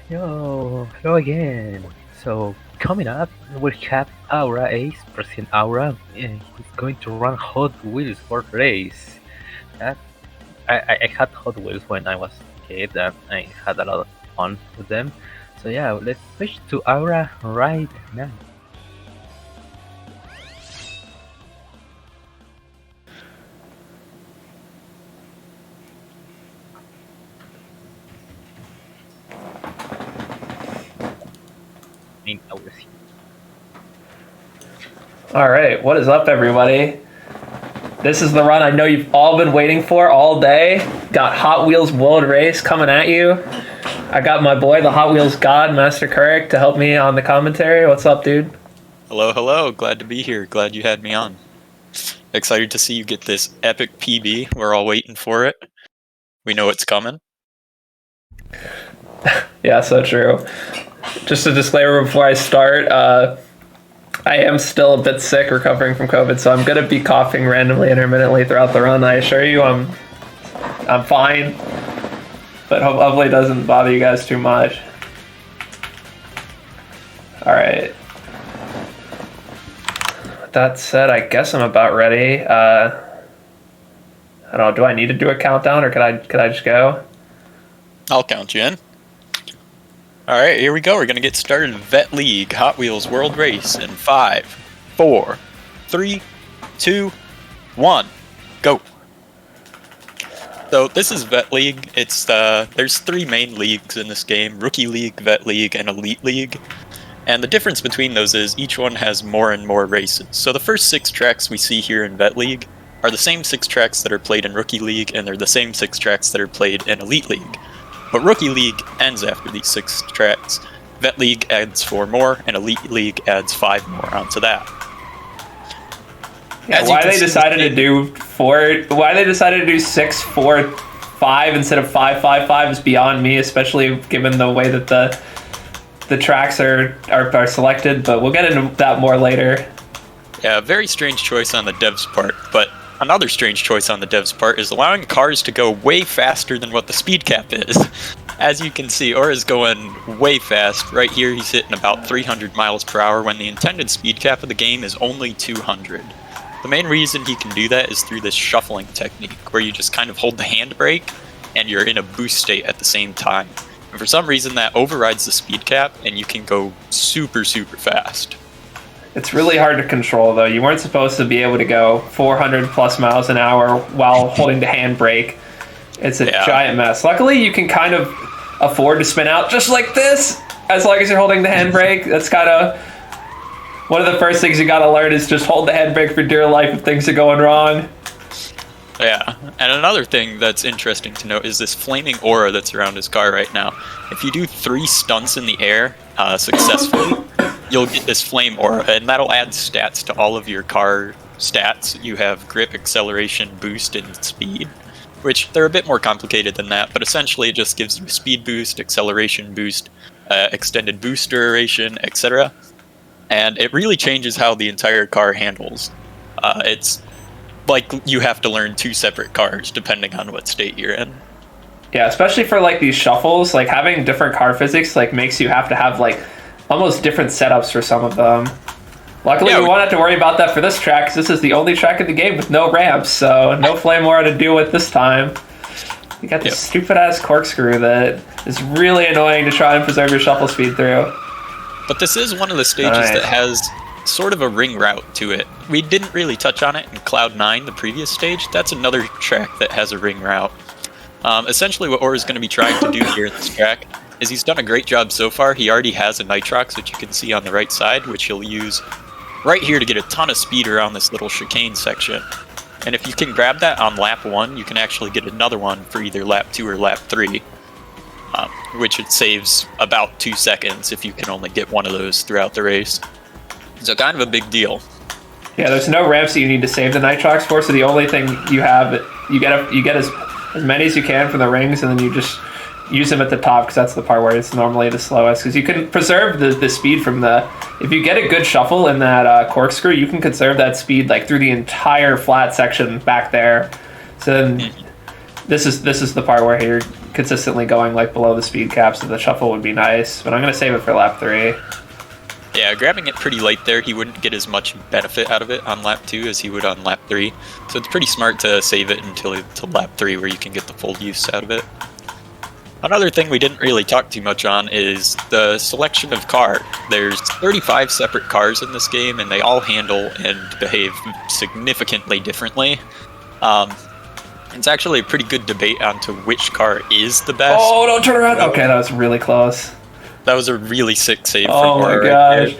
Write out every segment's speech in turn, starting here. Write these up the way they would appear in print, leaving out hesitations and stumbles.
Yo, hello again. So coming up, we have Auraace, President Aura. And he's going to run Hot Wheels for race. That I had Hot Wheels when I was a kid, and I had a lot of fun with them. So yeah, let's switch to Aura right now. In Aura's here. All right, what is up, everybody? This is the run I know you've all been waiting for all day. Got Hot Wheels World Race coming at you. I got my boy, the Hot Wheels God, Master Kurek, to help me on the commentary. What's up, dude? Hello. Glad to be here. Glad you had me on. Excited to see you get this epic PB. We're all waiting for it. We know it's coming. Yeah, so true. Just a disclaimer before I start, I am still a bit sick, recovering from COVID, so I'm gonna be coughing randomly, intermittently throughout the run. I assure you, I'm fine, but hopefully it doesn't bother you guys too much. All right. With that said, I guess I'm about ready. I don't know. Do I need to do a countdown, or could I just go? I'll count you in. Alright, here we go. We're going to get started. Vet League Hot Wheels World Race in 5, 4, 3, 2, 1. Go. So this is Vet League. It's there's 3 main leagues in this game: Rookie League, Vet League, and Elite League. And the difference between those is each one has more and more races. So the first 6 tracks we see here in Vet League are the same 6 tracks that are played in Rookie League, and they're the same 6 tracks that are played in Elite League. But Rookie League ends after these 6 tracks. Vet League adds 4 more, and Elite League adds 5 more onto that. Yeah, why they decided to do 4? Why they decided to do 6, 4, 5 instead of 5, 5, 5 is beyond me, especially given the way that the tracks are selected. But we'll get into that more later. Yeah, very strange choice on the devs' part, but another strange choice on the devs' part is allowing cars to go way faster than what the speed cap is. As you can see, Aura's going way fast. Right here, he's hitting about 300 miles per hour when the intended speed cap of the game is only 200. The main reason he can do that is through this shuffling technique, where you just kind of hold the handbrake and you're in a boost state at the same time. And for some reason, that overrides the speed cap, and you can go super, super fast. It's really hard to control, though. You weren't supposed to be able to go 400 plus miles an hour while holding the handbrake. It's a giant mess. Luckily, you can kind of afford to spin out just like this, as long as you're holding the handbrake. That's kind of one of the first things you got to learn, is just hold the handbrake for dear life if things are going wrong. Yeah, and another thing that's interesting to note is this flaming aura that's around his car right now. If you do 3 stunts in the air successfully, you'll get this flame aura, and that'll add stats to all of your car stats. You have grip, acceleration, boost, and speed, which they're a bit more complicated than that, but essentially it just gives you speed boost, acceleration boost, extended boost duration, etc. And it really changes how the entire car handles. It's like you have to learn 2 separate cars depending on what state you're in. Yeah, especially for like these shuffles, like having different car physics like makes you have to have like almost different setups for some of them. Luckily, we won't have to worry about that for this track, because this is the only track in the game with no ramps, so no flame aura to deal with this time. You got this stupid-ass corkscrew that is really annoying to try and preserve your shuffle speed through. But this is one of the stages that has sort of a ring route to it. We didn't really touch on it in Cloud 9, the previous stage. That's another track that has a ring route. Essentially, what Aura's going to be trying to do here in this track is he's done a great job so far. He already has a Nitrox, which you can see on the right side, which he'll use right here to get a ton of speed around this little chicane section. And if you can grab that on lap 1, you can actually get another one for either lap 2 or lap 3, which it saves about 2 seconds if you can only get one of those throughout the race. So kind of a big deal. Yeah, there's no ramps that you need to save the Nitrox for, so the only thing you have, you get as many as you can from the rings, and then you just use them at the top, because that's the part where it's normally the slowest, because you can preserve the speed from the... If you get a good shuffle in that corkscrew, you can conserve that speed like through the entire flat section back there. So then this is the part where consistently going like below the speed cap, so the shuffle would be nice. But I'm gonna save it for lap 3. Yeah, grabbing it pretty late there, he wouldn't get as much benefit out of it on lap 2 as he would on lap 3. So it's pretty smart to save it until lap 3 where you can get the full use out of it. Another thing we didn't really talk too much on is the selection of car. There's 35 separate cars in this game, and they all handle and behave significantly differently. It's actually a pretty good debate on to which car is the best. Oh, don't turn around! Okay, that was really close. That was a really sick save. Oh my gosh.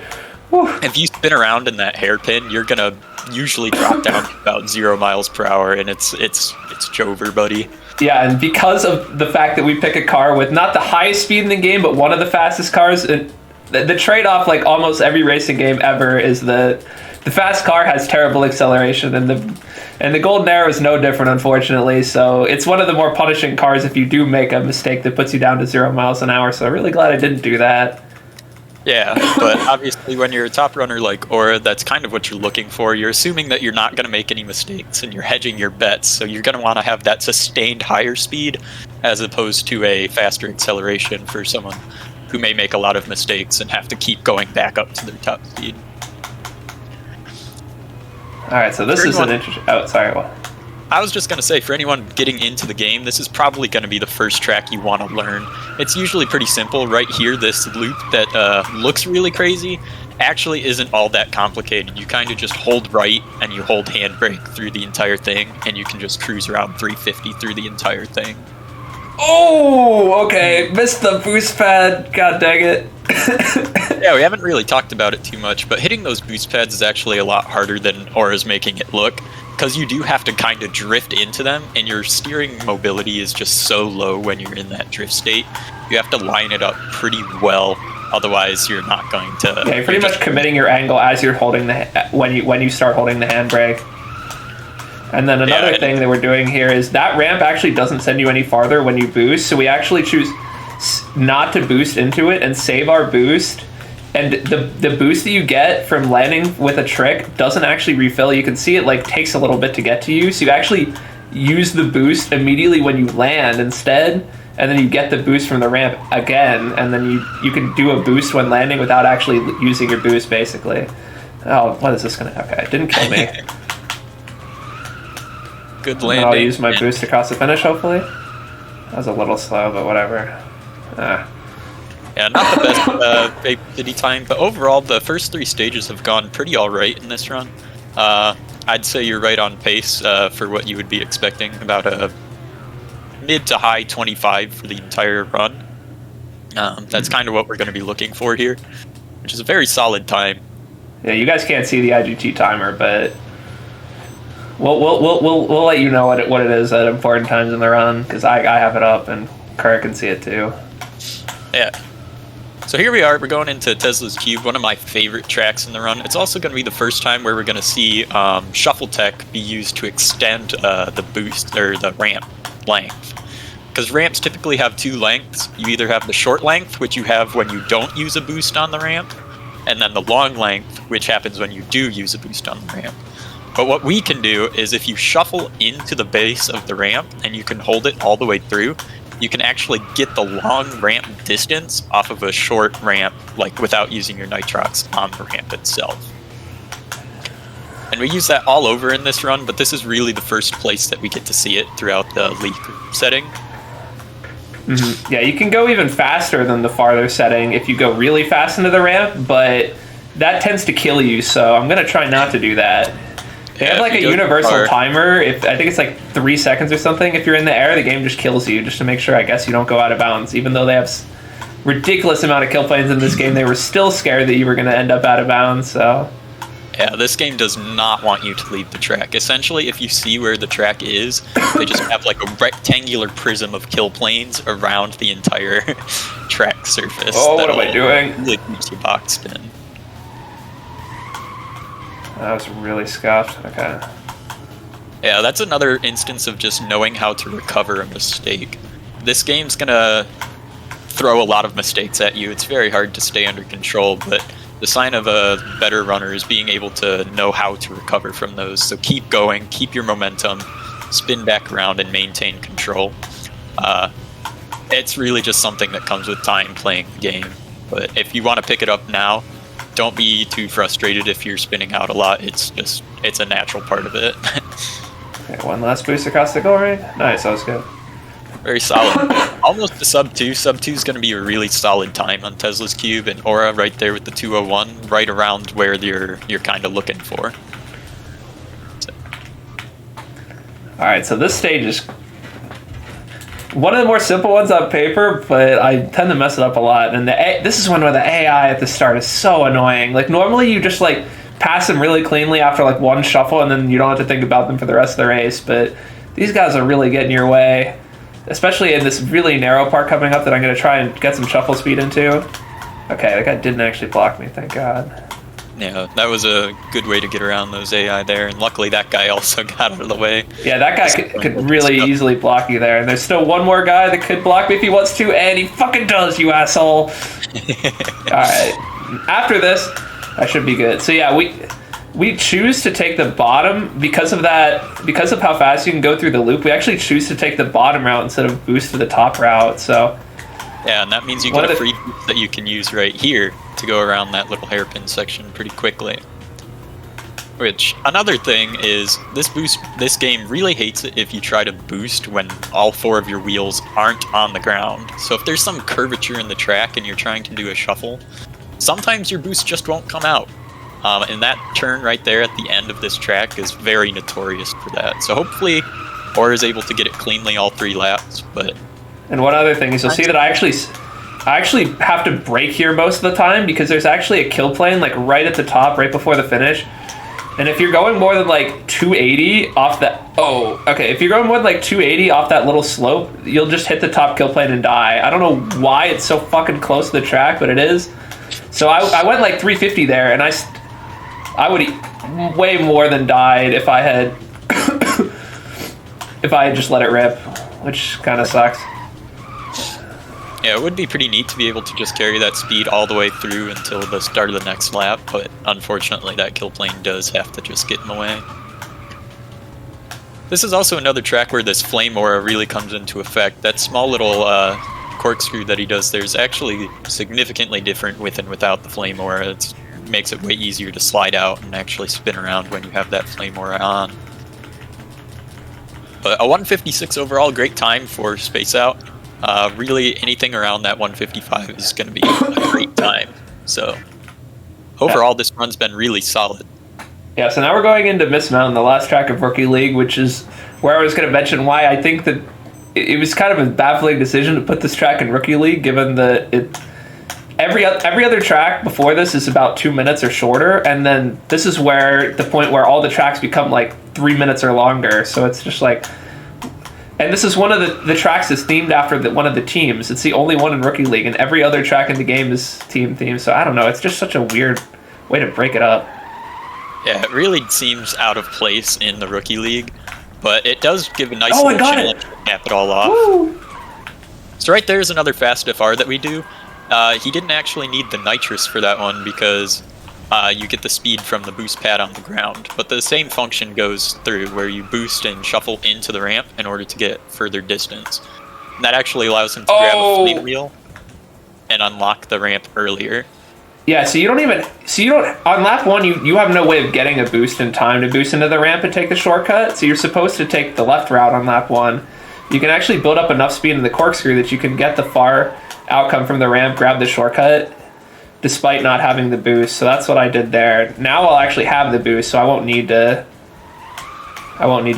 Right, if you spin around in that hairpin, you're gonna usually drop down to about 0 miles per hour, and it's Jover, buddy. Yeah, and because of the fact that we pick a car with not the highest speed in the game, but one of the fastest cars, the trade-off, like almost every racing game ever, is the fast car has terrible acceleration, and the Golden Arrow is no different, unfortunately. So it's one of the more punishing cars if you do make a mistake that puts you down to 0 miles an hour. So I'm really glad I didn't do that. Yeah, but obviously when you're a top runner like Aura, that's kind of what you're looking for. You're assuming that you're not going to make any mistakes, and you're hedging your bets, so you're going to want to have that sustained higher speed as opposed to a faster acceleration for someone who may make a lot of mistakes and have to keep going back up to their top speed. Alright, so this is an interesting... Oh, sorry, what? I was just going to say, for anyone getting into the game, this is probably going to be the first track you want to learn. It's usually pretty simple. Right here, this loop that looks really crazy actually isn't all that complicated. You kind of just hold right and you hold handbrake through the entire thing, and you can just cruise around 350 through the entire thing. Oh, okay. Missed the boost pad. God dang it. Yeah, we haven't really talked about it too much, but hitting those boost pads is actually a lot harder than Aura's making it look, because you do have to kind of drift into them, and your steering mobility is just so low when you're in that drift state. You have to line it up pretty well, otherwise you're not going to... Yeah, you're pretty much committing your angle as you're holding the... when you start holding the handbrake. And then another thing that we're doing here is that ramp actually doesn't send you any farther when you boost, so we actually choose not to boost into it and save our boost. And the boost that you get from landing with a trick doesn't actually refill. You can see it like takes a little bit to get to you, so you actually use the boost immediately when you land instead, and then you get the boost from the ramp again, and then you can do a boost when landing without actually using your boost, basically. Oh, what is this gonna... Okay, it didn't kill me. Good landing. I'll use my boost across the finish, hopefully. That was a little slow, but whatever. Yeah, not the best City time, but overall, the first 3 stages have gone pretty alright in this run. I'd say you're right on pace for what you would be expecting, about a mid to high 25 for the entire run. That's kind of what we're going to be looking for here, which is a very solid time. Yeah, you guys can't see the IGT timer, but we'll let you know what it is at important times in the run, because I have it up and Kurt can see it too. Yeah. So here we are, we're going into Tesla's Cube, one of my favorite tracks in the run. It's also going to be the first time where we're going to see shuffle tech be used to extend the boost, or the ramp length. Because ramps typically have 2 lengths. You either have the short length, which you have when you don't use a boost on the ramp, and then the long length, which happens when you do use a boost on the ramp. But what we can do is if you shuffle into the base of the ramp, and you can hold it all the way through, you can actually get the long ramp distance off of a short ramp, like without using your nitrox on the ramp itself. And we use that all over in this run, but this is really the first place that we get to see it throughout the league setting. Mm-hmm. Yeah, you can go even faster than the farther setting if you go really fast into the ramp, but that tends to kill you, so I'm going to try not to do that. They have like a universal timer. I think it's like 3 seconds or something. If you're in the air, the game just kills you, just to make sure, I guess, you don't go out of bounds. Even though they have ridiculous amount of kill planes in this game, they were still scared that you were going to end up out of bounds. So yeah, this game does not want you to leave the track. Essentially, if you see where the track is, they just have like a rectangular prism of kill planes around the entire track surface. Oh, what am I doing? Really keeps your box spin. That was really scuffed. Okay. Yeah, that's another instance of just knowing how to recover a mistake. This game's gonna throw a lot of mistakes at you. It's very hard to stay under control, but the sign of a better runner is being able to know how to recover from those. So keep going, keep your momentum, spin back around, and maintain control. It's really just something that comes with time playing the game. But if you want to pick it up now, don't be too frustrated if you're spinning out a lot. It's a natural part of it. Okay, one last boost across the goal ring. Nice, that was good. Very solid. Almost a sub 2. Sub 2 is going to be a really solid time on Tesla's cube, and Aura right there with the 201, right around where you're kind of looking for. Alright, so this stage is one of the more simple ones on paper, but I tend to mess it up a lot. And this is one where the AI at the start is so annoying. Like, normally you just, like, pass them really cleanly after, like, one shuffle, and then you don't have to think about them for the rest of the race. But these guys are really getting your way, especially in this really narrow part coming up that I'm going to try and get some shuffle speed into. Okay, that guy didn't actually block me, thank God. Yeah, that was a good way to get around those AI there, and luckily that guy also got out of the way. Yeah, that guy could really easily block you there, and there's still one more guy that could block me if he wants to, and he fucking does, you asshole! Alright, after this, I should be good. So yeah, we choose to take the bottom because of how fast you can go through the loop. We actually choose to take the bottom route instead of boost to the top route, so... Yeah, and that means you get a free boost that you can use right here to go around that little hairpin section pretty quickly. Which, another thing is, this game really hates it if you try to boost when all 4 of your wheels aren't on the ground. So if there's some curvature in the track and you're trying to do a shuffle, sometimes your boost just won't come out. And that turn right there at the end of this track is very notorious for that. So hopefully, Aura is able to get it cleanly all 3 laps, but... And one other thing is you'll see that I actually have to brake here most of the time because there's actually a kill plane like right at the top, right before the finish. And if you're going more than like 280 off that... Oh, okay. If you're going more than like 280 off that little slope, you'll just hit the top kill plane and die. I don't know why it's so fucking close to the track, but it is. So I went like 350 there, and I would way more than died if I had... if I had just let it rip, which kind of sucks. Yeah, it would be pretty neat to be able to just carry that speed all the way through until the start of the next lap, but unfortunately that kill plane does have to just get in the way. This is also another track where this flame aura really comes into effect. That small little corkscrew that he does there is actually significantly different with and without the flame aura. It makes it way easier to slide out and actually spin around when you have that flame aura on. But a 156 overall, great time for Space Out. Really, anything around that 155 is going to be a great time. So, overall, this run's been really solid. Yeah, so now we're going into Miss Mountain, the last track of Rookie League, which is where I was going to mention why I think that it was kind of a baffling decision to put this track in Rookie League, given that every other track before this is about 2 minutes or shorter, and then this is where the point where all the tracks become like 3 minutes or longer. So it's just like... And this is one of the tracks that's themed after one of the teams. It's the only one in Rookie League, and every other track in the game is team themed. So I don't know. It's just such a weird way to break it up. Yeah, it really seems out of place in the Rookie League, but it does give a nice little challenge to cap it all off. Woo! So right there is another fast FR that we do. He didn't actually need the nitrous for that one because you get the speed from the boost pad on the ground, but the same function goes through where you boost and shuffle into the ramp in order to get further distance. And that actually allows him to grab a flame wheel and unlock the ramp earlier. Yeah, so you don't on lap 1 you have no way of getting a boost in time to boost into the ramp and take the shortcut, so you're supposed to take the left route on lap 1. You can actually build up enough speed in the corkscrew that you can get the far outcome from the ramp, grab the shortcut, despite not having the boost. So that's what I did there. Now I'll actually have the boost, so I won't need to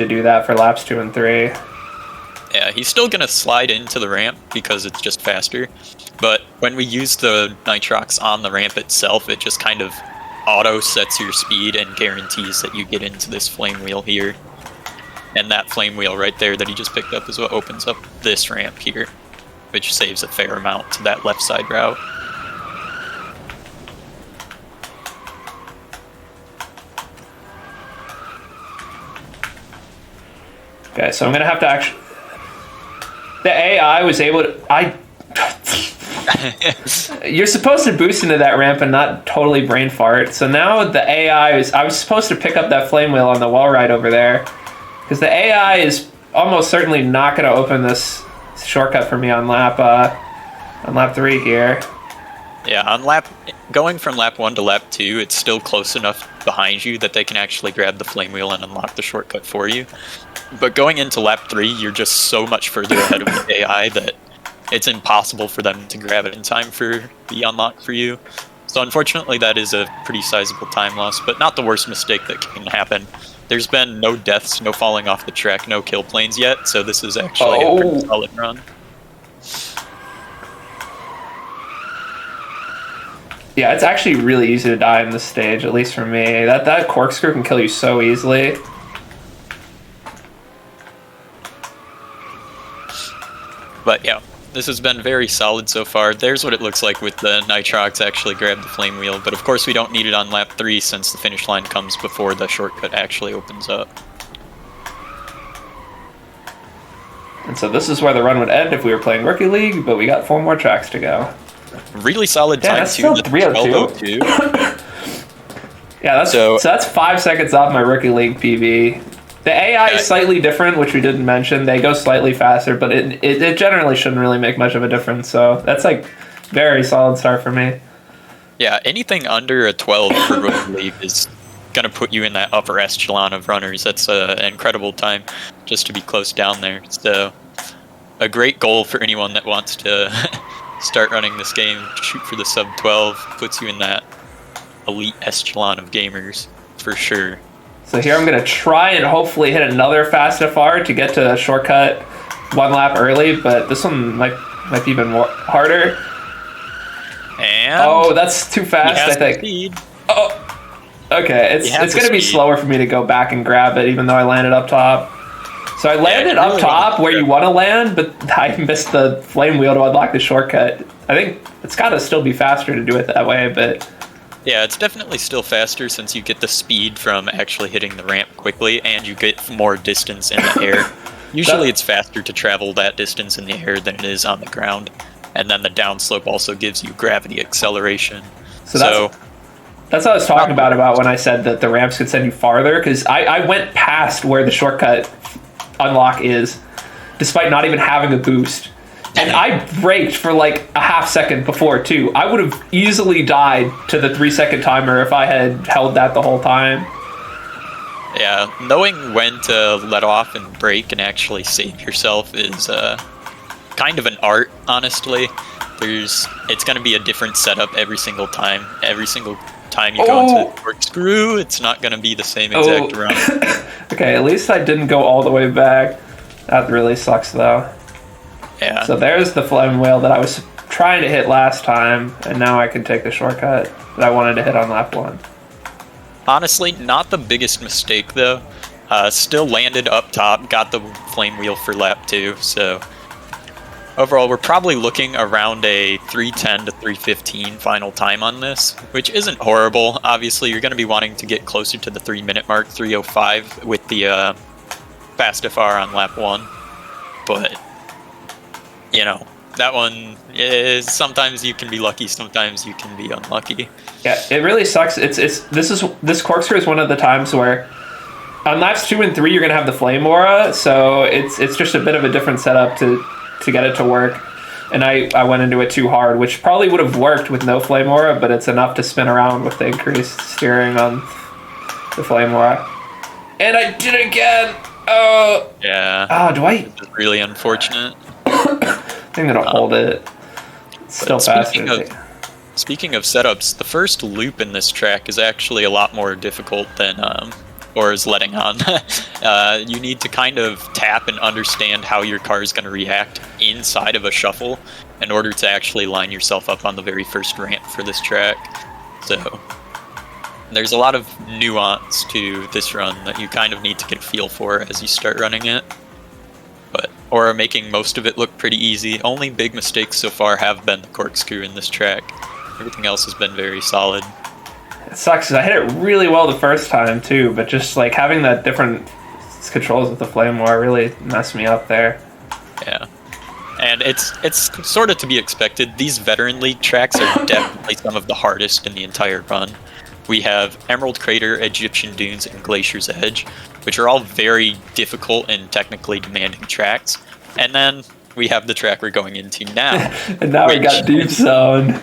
do that for laps 2 and 3. Yeah, he's still gonna slide into the ramp because it's just faster. But when we use the nitrox on the ramp itself, it just kind of auto sets your speed and guarantees that you get into this flame wheel here. And that flame wheel right there that he just picked up is what opens up this ramp here, which saves a fair amount to that left side route. Okay, so I'm gonna have to actually... The AI was able to... You're supposed to boost into that ramp and not totally brain fart. So now the AI is... I was supposed to pick up that flame wheel on the wall ride over there, because the AI is almost certainly not going to open this shortcut for me on lap 3 here. Yeah, going from lap 1 to lap 2, it's still close enough behind you that they can actually grab the flame wheel and unlock the shortcut for you. But going into lap 3, you're just so much further ahead of the AI that it's impossible for them to grab it in time for the unlock for you. So unfortunately, that is a pretty sizable time loss, but not the worst mistake that can happen. There's been no deaths, no falling off the track, no kill planes yet, so this is actually a pretty solid run. Yeah, it's actually really easy to die in this stage, at least for me. That corkscrew can kill you so easily. But yeah, this has been very solid so far. There's what it looks like with the Nitrox actually grab the flame wheel, but of course we don't need it on lap 3 since the finish line comes before the shortcut actually opens up. And so this is where the run would end if we were playing Rookie League, but we got 4 more tracks to go. Really solid time that's too. Still 302. Yeah, so that's 5 seconds off my Rookie League PB. The AI is slightly different, which we didn't mention. They go slightly faster, but it generally shouldn't really make much of a difference. So that's like very solid start for me. Yeah, anything under a 12 for Rookie League is gonna put you in that upper echelon of runners. That's an incredible time just to be close down there. So a great goal for anyone that wants to start running this game. Shoot for the sub 12 puts you in that elite echelon of gamers for sure. So here I'm going to try and hopefully hit another fast FR to get to a shortcut 1 lap early, but this one might be even more harder. And oh, that's too fast, I think. Speed. Oh, okay. It's going to be slower for me to go back and grab it, even though I landed up top. So I landed up top where you want to land, but I missed the flame wheel to unlock the shortcut. I think it's got to still be faster to do it that way, but... Yeah, it's definitely still faster since you get the speed from actually hitting the ramp quickly, and you get more distance in the air. Usually it's faster to travel that distance in the air than it is on the ground. And then the downslope also gives you gravity acceleration. So that's what I was talking about when I said that the ramps could send you farther, because I went past where the shortcut unlock is, despite not even having a boost. And I braked for like a half second before, too. I would have easily died to the 3-second timer if I had held that the whole time. Yeah, knowing when to let off and brake and actually save yourself is kind of an art, honestly. It's going to be a different setup every single time. Every single time you go into the corkscrew, it's not going to be the same exact run. Okay, at least I didn't go all the way back. That really sucks, though. Yeah. So there's the flame wheel that I was trying to hit last time, and now I can take the shortcut that I wanted to hit on lap 1. Honestly, not the biggest mistake, though. Still landed up top, got the flame wheel for lap 2, so... Overall, we're probably looking around a 3:10 to 3:15 final time on this, which isn't horrible. Obviously, you're going to be wanting to get closer to the 3-minute mark, 3:05, with the fast FR on lap 1. But... you know, that one is sometimes you can be lucky, sometimes you can be unlucky. Yeah, it really sucks. This corkscrew is one of the times where on laps 2 and 3 you're gonna have the flame aura, so it's just a bit of a different setup to get it to work. And I went into it too hard, which probably would have worked with no flame aura, but it's enough to spin around with the increased steering on the flame aura. And I did it again. Oh yeah. Oh, do I? It's really unfortunate. I think that'll hold it. It's still faster. Speaking of setups, the first loop in this track is actually a lot more difficult than or is letting on. You need to kind of tap and understand how your car is going to react inside of a shuffle in order to actually line yourself up on the very first ramp for this track. So there's a lot of nuance to this run that you kind of need to get a feel for as you start running it. Or making most of it look pretty easy. Only big mistakes so far have been the corkscrew in this track. Everything else has been very solid. It sucks because I hit it really well the first time too, but just like having that different controls with the flame war really messed me up there. Yeah. And it's sort of to be expected. These Veteran League tracks are definitely some of the hardest in the entire run. We have Emerald Crater, Egyptian Dunes, and Glacier's Edge, which are all very difficult and technically demanding tracks. And then we have the track we're going into now. And now we got Deep Zone.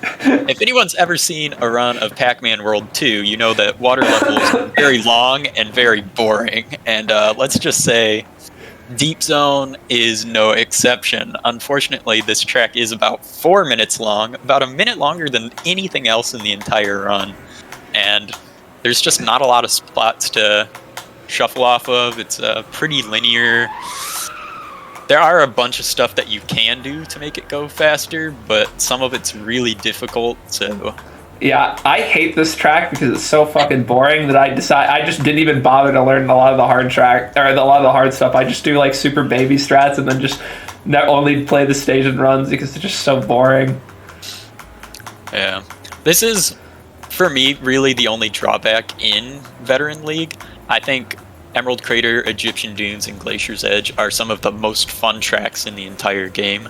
If anyone's ever seen a run of Pac-Man World 2, you know that water levels are very long and very boring. And let's just say Deep Zone is no exception. Unfortunately, this track is about 4 minutes long, about a minute longer than anything else in the entire run. And there's just not a lot of spots to shuffle off of. It's pretty linear. There are a bunch of stuff that you can do to make it go faster, but some of it's really difficult, so... Yeah, I hate this track because it's so fucking boring that I just didn't even bother to learn a lot of the hard track, or a lot of the hard stuff. I just do like super baby strats and then just only play the stage and runs because it's just so boring. Yeah. This is, for me, really the only drawback in Veteran League. I think Emerald Crater, Egyptian Dunes, and Glacier's Edge are some of the most fun tracks in the entire game.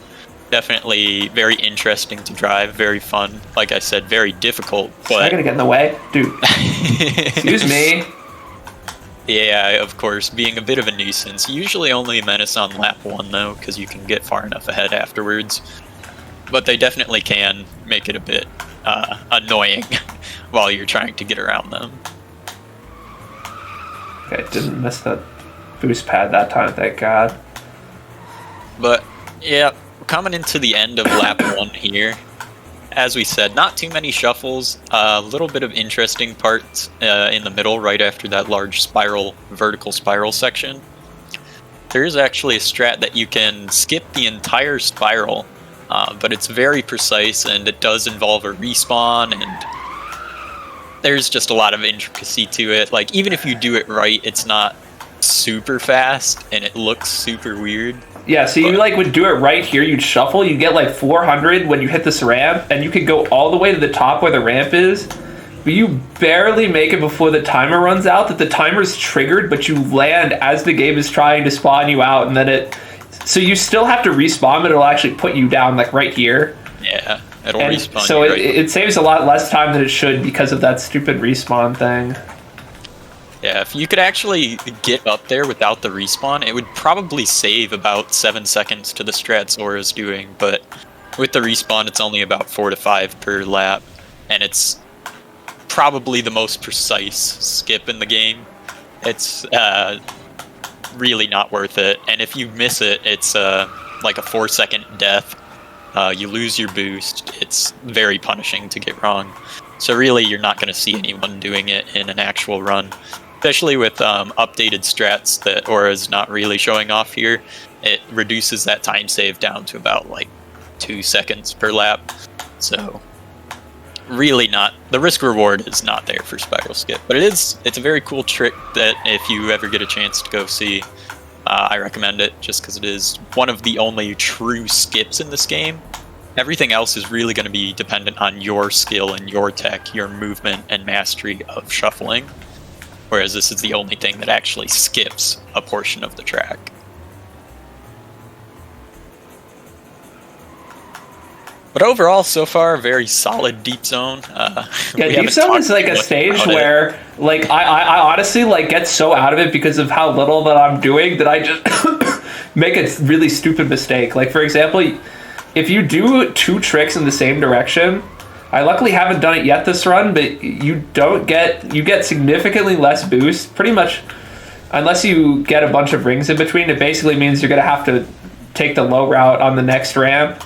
Definitely very interesting to drive, very fun. Like I said, very difficult. But I'm gonna get in the way, dude. Excuse me. Yeah, of course, being a bit of a nuisance. Usually only a menace on lap 1 though, because you can get far enough ahead afterwards. But they definitely can make it a bit annoying while you're trying to get around them. Okay, didn't miss that boost pad that time, thank God. But yeah. Coming into the end of lap 1 here, as we said, not too many shuffles, a little bit of interesting parts in the middle right after that large vertical spiral section. There is actually a strat that you can skip the entire spiral, but it's very precise and it does involve a respawn, and there's just a lot of intricacy to it. Like, even if you do it right, it's not super fast and it looks super weird. Yeah, so you like would do it right here, you'd shuffle, you get like 400 when you hit this ramp, and you could go all the way to the top where the ramp is, but you barely make it before the timer runs out, that the timer's triggered, but you land as the game is trying to spawn you out, and then so you still have to respawn, but it'll actually put you down like right here. Yeah, it'll respawn so you right it saves a lot less time than it should because of that stupid respawn thing. Yeah, if you could actually get up there without the respawn, it would probably save about 7 seconds to the strat Zora's doing, but with the respawn, it's only about 4 to 5 per lap, and it's probably the most precise skip in the game. It's really not worth it, and if you miss it, it's like a 4-second death. You lose your boost. It's very punishing to get wrong. So really, you're not going to see anyone doing it in an actual run. Especially with updated strats that Aura is not really showing off here, it reduces that time save down to about like 2 seconds per lap. So really not, the risk reward is not there for Spiral Skip, but it's a very cool trick that if you ever get a chance to go see, I recommend it just because it is one of the only true skips in this game. Everything else is really going to be dependent on your skill and your tech, your movement and mastery of shuffling. Whereas this is the only thing that actually skips a portion of the track. But overall, so far, very solid Deep Zone. Yeah, Deep Zone is like a stage where, like, I honestly like get so out of it because of how little that I'm doing that I just make a really stupid mistake. Like, for example, if you do 2 tricks in the same direction, I luckily haven't done it yet this run, but you get significantly less boost, pretty much, unless you get a bunch of rings in between. It basically means you're going to have to take the low route on the next ramp,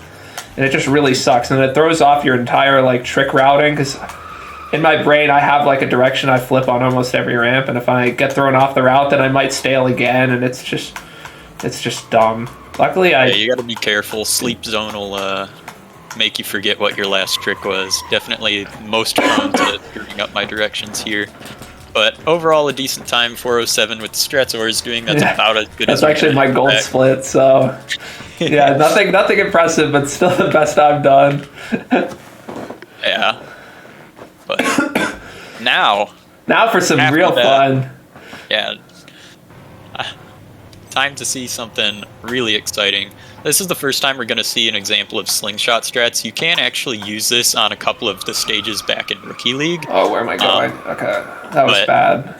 and it just really sucks, and it throws off your entire like trick routing, because in my brain I have like a direction I flip on almost every ramp, and if I get thrown off the route, then I might stale again, and it's just dumb. Luckily, yeah, you got to be careful. Sleep Zone will make you forget what your last trick was. Definitely most prone to screwing up my directions here. But overall, a decent time, 4:07 with the Stratsaur is doing. That's about as good as that's actually my gold split, so yeah, nothing impressive, but still the best I've done. Yeah. But now for some real fun. Yeah. Time to see something really exciting. This is the first time we're going to see an example of slingshot strats. You can actually use this on a couple of the stages back in Rookie League. Oh, where am I going? Okay, that was bad.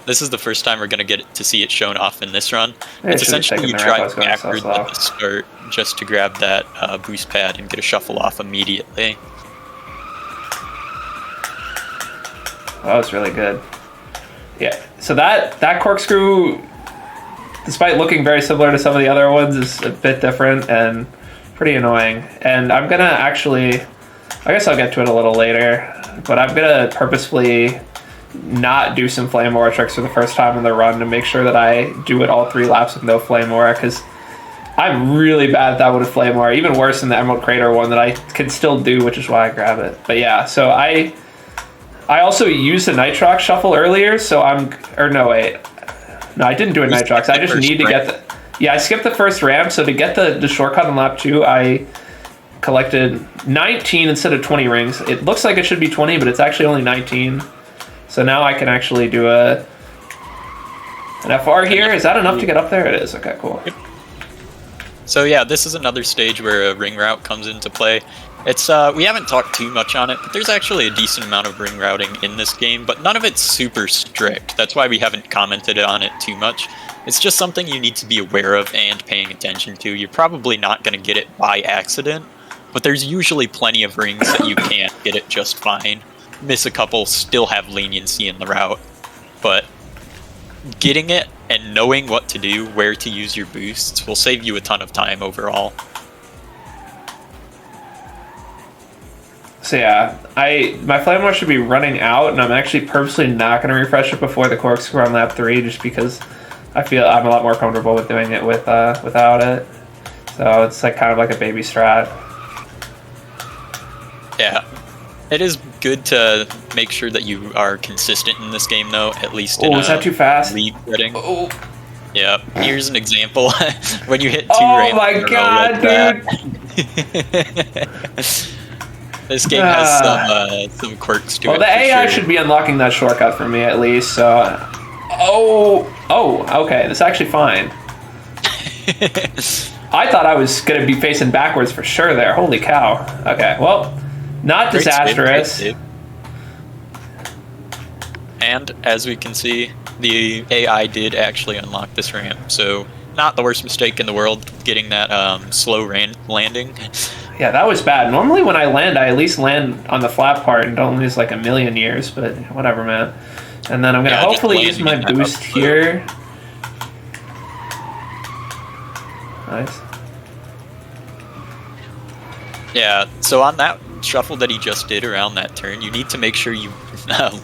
This is the first time we're going to get to see it shown off in this run. Yeah, It's it should be essentially taking you the ramp. I drive was going so backwards slow. at the start just to grab that boost pad and get a shuffle off immediately. That was really good. Yeah, so that corkscrew, despite looking very similar to some of the other ones, is a bit different and pretty annoying. And I'm gonna actually, I guess I'll get to it a little later, but I'm gonna purposefully not do some flame aura tricks for the first time in the run to make sure that I do it all 3 laps with no flame aura, because I'm really bad at that with a flame aura, even worse than the Emerald Crater one that I can still do, which is why I grab it. But yeah, so I also used a Nitrox shuffle earlier, so no, I didn't do a Nitrox. I just need to get I skipped the first ramp, so to get the shortcut on lap 2, I collected 19 instead of 20 rings. It looks like it should be 20, but it's actually only 19. So now I can actually do an FR here. Is that enough to get up there? It is. Okay, cool. Yep. So yeah, this is another stage where a ring route comes into play. It's we haven't talked too much on it, but there's actually a decent amount of ring routing in this game, but none of it's super strict. That's why we haven't commented on it too much. It's just something you need to be aware of and paying attention to. You're probably not going to get it by accident, but there's usually plenty of rings that you can't get it just fine. Miss a couple, still have leniency in the route, but getting it and knowing what to do, where to use your boosts, will save you a ton of time overall. So yeah, my flame aura should be running out, and I'm actually purposely not going to refresh it before the corkscrew on lap 3, just because I feel I'm a lot more comfortable with doing it without it. So it's like kind of like a baby strat. Yeah, it is good to make sure that you are consistent in this game, though. At least in is that too fast? League setting. Oh. Yeah, here's an example. When you hit 2 Oh ramps my in a row god, like that. This game has some quirks to it. Well, the AI sure. should be unlocking that shortcut for me at least. So, okay, that's actually fine. I thought I was gonna be facing backwards for sure there. Holy cow. Okay, well, not Great disastrous. spin. And as we can see, the AI did actually unlock this ramp, so not the worst mistake in the world getting that slow landing. Yeah, that was bad. Normally when I land, I at least land on the flat part and don't lose like a million years, but whatever, man. And then I'm going to hopefully use my boost here. Nice. Yeah, so on that shuffle that he just did around that turn, you need to make sure you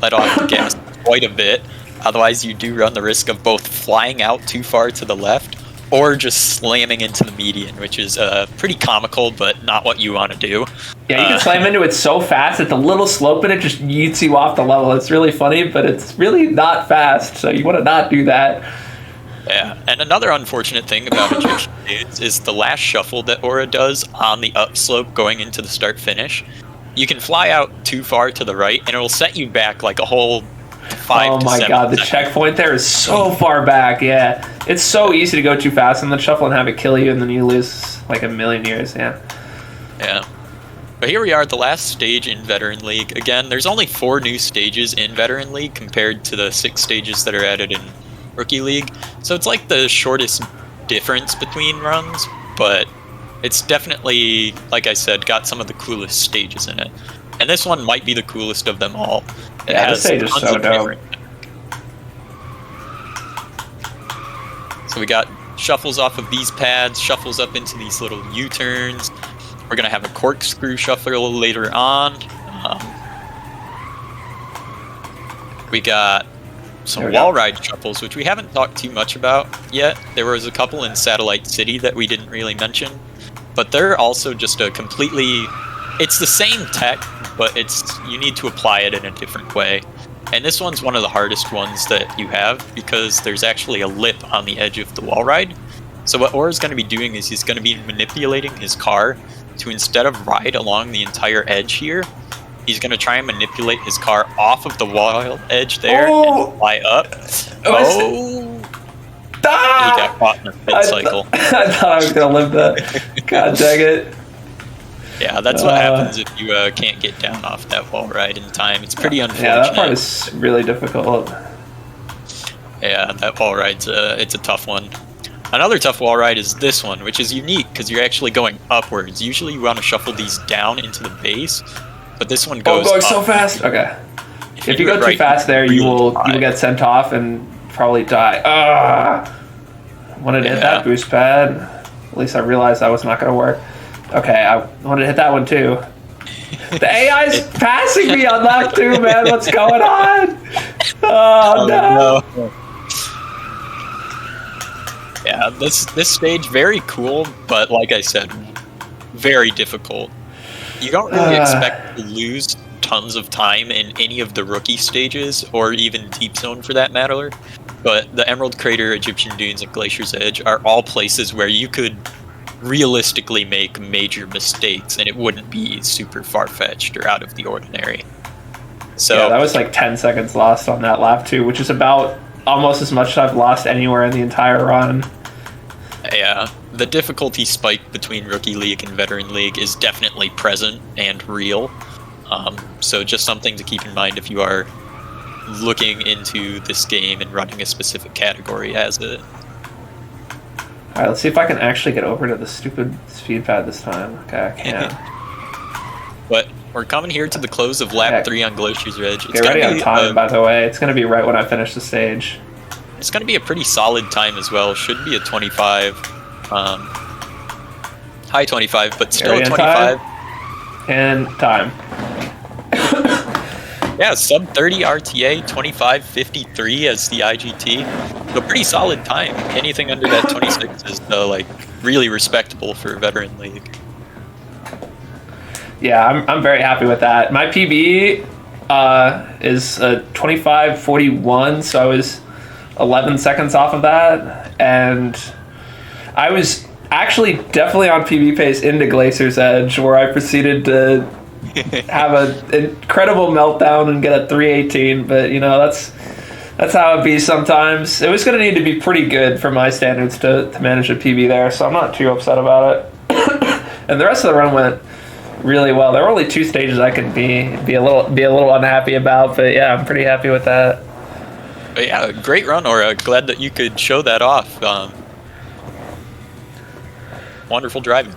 let off the gas quite a bit. Otherwise, you do run the risk of both flying out too far to the left or just slamming into the median, which is pretty comical, but not what you want to do. Yeah, you can slam into it so fast that the little slope in it just yeets you off the level. It's really funny, but it's really not fast, so you want to not do that. Yeah, and another unfortunate thing about ejection is the last shuffle that Aura does on the upslope going into the start-finish. You can fly out too far to the right, and it'll set you back like a whole 5 to 7 Oh my god, the seconds. checkpoint there is so far back, yeah. It's so easy to go too fast in the shuffle and have it kill you, and then you lose like a million years, yeah. Yeah. But here we are at the last stage in Veteran League. Again, there's only 4 new stages in Veteran League compared to the 6 stages that are added in Rookie League. So it's like the shortest difference between runs, but it's definitely, like I said, got some of the coolest stages in it. And this one might be the coolest of them all. It Yeah, has this stage is tons so of dope. different- So we got shuffles off of these pads, shuffles up into these little U-turns. We're going to have a corkscrew shuffle later on. We got some wall ride shuffles, which we haven't talked too much about yet. There was a couple in Satellite City that we didn't really mention, but they're also just a completely... It's the same tech, but you need to apply it in a different way. And this one's one of the hardest ones that you have because there's actually a lip on the edge of the wall ride. So what Aura's going to be doing is he's going to be manipulating his car to, instead of ride along the entire edge here, he's going to try and manipulate his car off of the wall edge there and fly up. He got caught in a pit cycle. I thought I was going to live that. God dang it. Yeah, that's what happens if you can't get down off that wall ride in time. It's pretty unfortunate. Yeah, that part is really difficult. Yeah, that wall ride's it's a tough one. Another tough wall ride is this one, which is unique because you're actually going upwards. Usually you want to shuffle these down into the base, but this one goes going up. so fast. Okay. If you go too right, fast there, you will high. get sent off and probably die. Wanted to hit that boost pad. At least I realized that was not going to work. Okay, I wanted to hit that one too. The AI's passing me on lap 2, man. What's going on? Oh, no. Yeah, this stage very cool, but like I said, very difficult. You don't really expect to lose tons of time in any of the rookie stages, or even Deep Zone for that matter. But the Emerald Crater, Egyptian Dunes, and Glacier's Edge are all places where you could realistically make major mistakes, and it wouldn't be super far-fetched or out of the ordinary. So yeah, that was like 10 seconds lost on that lap 2, which is about almost as much as I've lost anywhere in the entire run. Yeah, the difficulty spike between Rookie League and Veteran League is definitely present and real. So just something to keep in mind if you are looking into this game and running a specific category as it. Alright, let's see if I can actually get over to the stupid speed pad this time. Okay, I can. But we're coming here to the close of lap 3 on Glacier's Edge. Get ready on time, by the way. It's going to be right when I finish the stage. It's going to be a pretty solid time as well. Should be a 25. High 25, but still a 25. And time. Yeah, sub 30 RTA, 25.53 as the IGT. So pretty solid time. Anything under that 26 is like really respectable for Veteran League. Yeah, I'm very happy with that. My PB is a 25.41, so I was 11 seconds off of that, and I was actually definitely on PB pace into Glacier's Edge, where I proceeded to have an incredible meltdown and get a 318. But you know, that's how it be sometimes. It was going to need to be pretty good for my standards to manage a PB there, so I'm not too upset about it. And the rest of the run went really well. There were only 2 stages I could be a little unhappy about, but yeah, I'm pretty happy with that. But yeah, great run, Aura. Glad that you could show that off. Wonderful driving.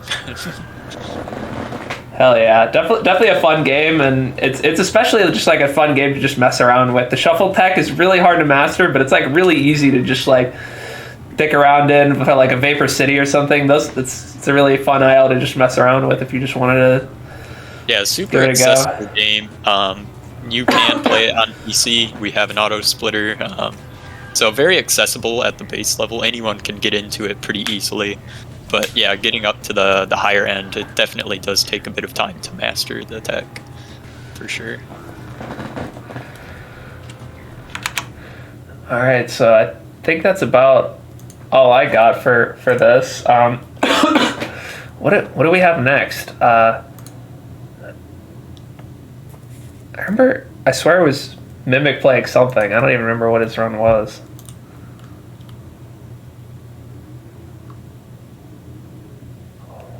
Hell yeah, definitely a fun game, and it's especially just like a fun game to just mess around with. The shuffle tech is really hard to master, but it's like really easy to just like dick around in with like a Vapor City or something. It's a really fun IL to just mess around with if you just wanted to. Yeah, super accessible game. You can play it on PC. We have an auto splitter, so very accessible at the base level. Anyone can get into it pretty easily. But yeah, getting up to the higher end, it definitely does take a bit of time to master the tech, for sure. All right, so I think that's about all I got for this. What do we have next? I swear it was Mimic playing something. I don't even remember what his run was.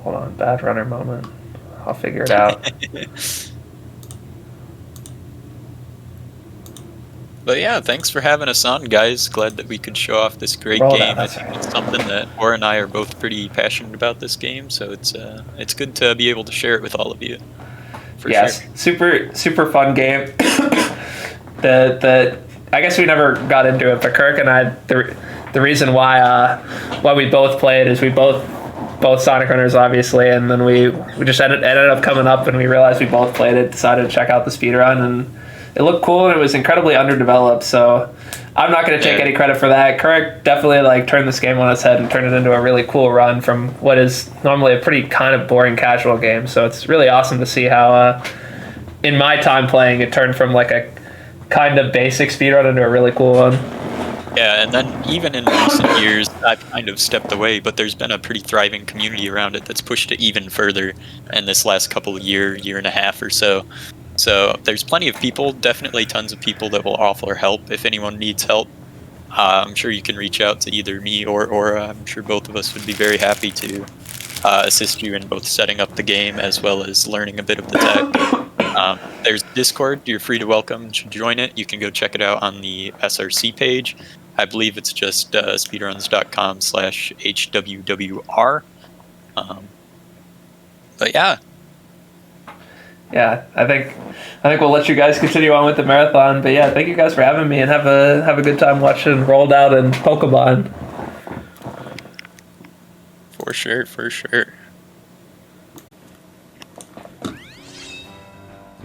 Hold on, bad runner moment. I'll figure it out. But yeah, thanks for having us on, guys. Glad that we could show off this great game. I think it's something that Aura and I are both pretty passionate about this game, so it's good to be able to share it with all of you. Yes, sure. super fun game. I guess we never got into it, but Kirk and I, the reason why we both played is we both Sonic runners, obviously, and then we just ended up coming up, and we realized we both played it, decided to check out the speedrun, and it looked cool, and it was incredibly underdeveloped, so I'm not going to take any credit for that. Kirk definitely turned this game on its head and turned it into a really cool run from what is normally a pretty kind of boring casual game, so it's really awesome to see how, in my time playing, it turned from like a kind of basic speedrun into a really cool one. Yeah, and then even in recent years, I've kind of stepped away, but there's been a pretty thriving community around it that's pushed it even further in this last couple of year and a half or so. So there's plenty of people, definitely tons of people that will offer help if anyone needs help. I'm sure you can reach out to either me or Aura. I'm sure both of us would be very happy to assist you in both setting up the game as well as learning a bit of the tech. There's Discord. You're free to welcome to join it. You can go check it out on the SRC page. I believe it's just speedruns.com/HWWR. But yeah. Yeah, I think we'll let you guys continue on with the marathon. But yeah, thank you guys for having me, and have a good time watching Rolled Out and Pokemon. For sure.